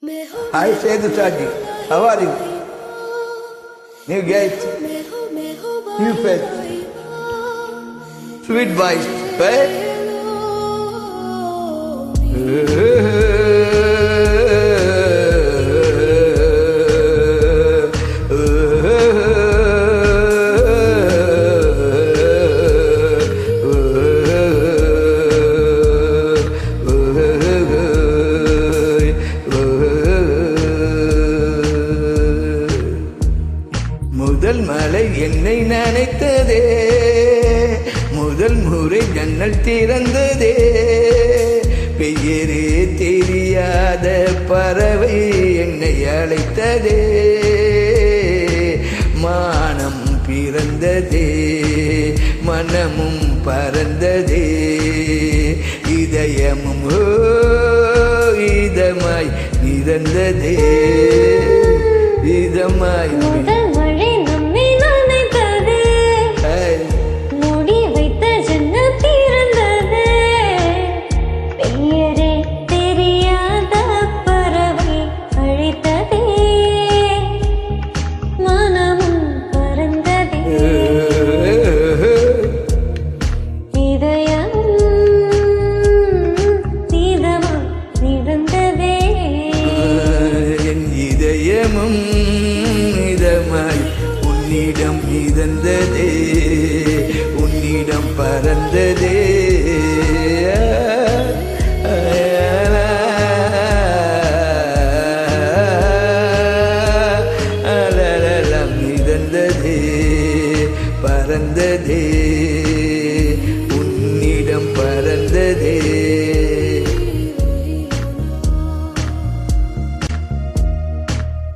Hi, Sedu Saji. How are you? New guest, new face, sweet voice, right? முதல் மலை என்னை நினைத்ததே, முதல் முறை ஜன்னல் திறந்ததே, பெயரே தெரியாத பறவை என்னை அழைத்ததே, மானம் பிறந்ததே, மனமும் பறந்ததே, இதயமும் இதமாய் மிதந்ததே, இதமாய் இதமாய் உன்னிடம் மிதந்ததே, உன்னிடம் பறந்ததே, மிதந்ததே, பறந்ததே, உன்னிடம் பறந்ததே.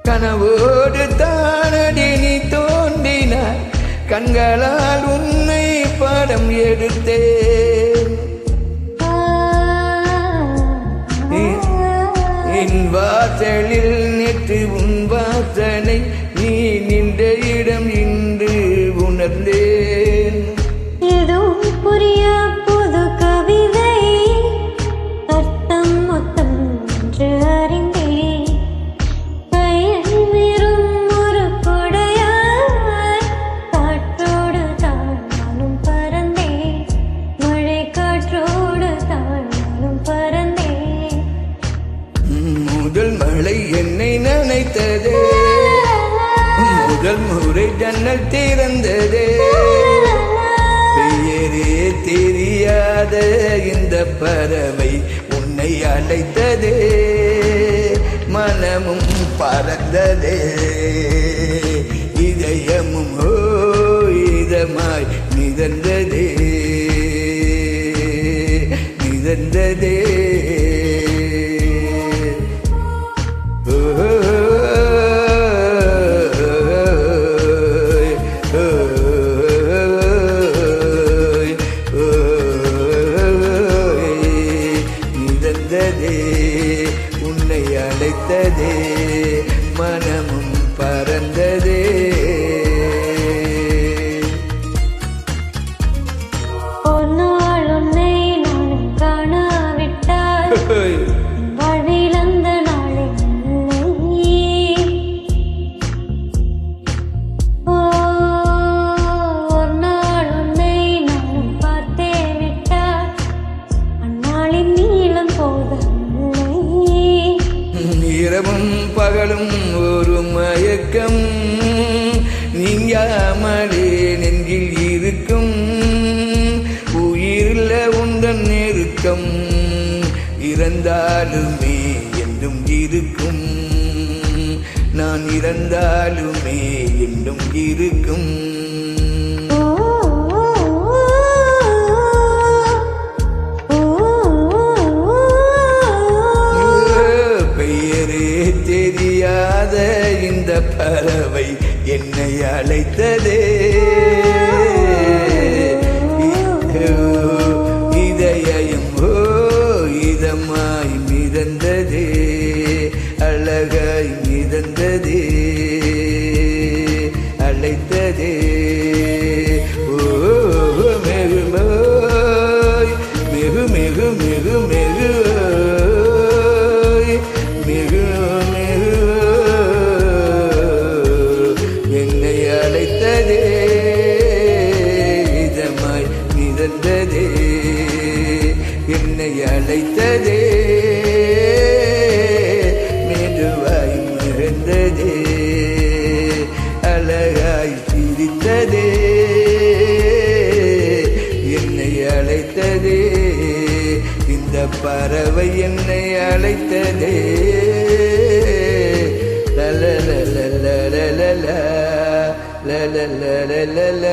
கனவோடு தானடி நீ தோன்றினாய், கண்களால் உன்னை படம் எடுத்தேன், என் வாசலில் நேற்று உன் வாசனை நீ நின்ற இடம் இன்று உணர்ந்தேன். எதுவும் புரியா புது கவிதை அர்த்தம் மொத்தம் என்று அறிந்தேன். ஒரு கொடையாய் காற்றோடு தாழ்ந்தாலும் பறந்தேன், மழை காற்றோடு தாழ்ந்தாலும் பறந்தேன். முதல் மழை என்னை நினைத்ததே, முதல் முறை ஜன்னல் திறந்ததே, பெயரே தெரியாத இந்த பறவை உன்னை அழைத்ததே, மனமும் பறந்ததே, இதயமும் இதமாய் மிதந்ததே, மிதந்ததே. உன்னை அழைத்ததே, மனமும் பறந்ததே. ஒரு நாள் உன்னை நானும் காணாவிட்டால் வாழ்வில் அந்த நாளே ஒரு நாள் உன்னை நானும் பார்த்தே விட்டால் அந்நாளின் நீளம் போதவில்லை. இரவும் பகலும் ஒரு மயக்கம், நீங்காமலே நெஞ்சில் இருக்கும், உயிரில் உந்தன் நெருக்கம், இறந்தாலுமே என்றும் இருக்கும், நான் இறந்தாலுமே என்றும் இருக்கும். தெரியாத இந்த பறவை என்னை அழைத்ததே, இதயம் இதமாய் மிதந்ததே, அழகாய் மிதந்ததே, அழைத்ததே, மெகுமாய் மிகு மிகு மிகு மிகு மிகு என்னை அழைத்ததே, மெதுவாய் மகிழ்ந்ததே, அழகாய் சிரித்ததே, என்னை அழைத்ததே, இந்த பறவை என்னை அழைத்ததே. La la la la la la la la la la la la la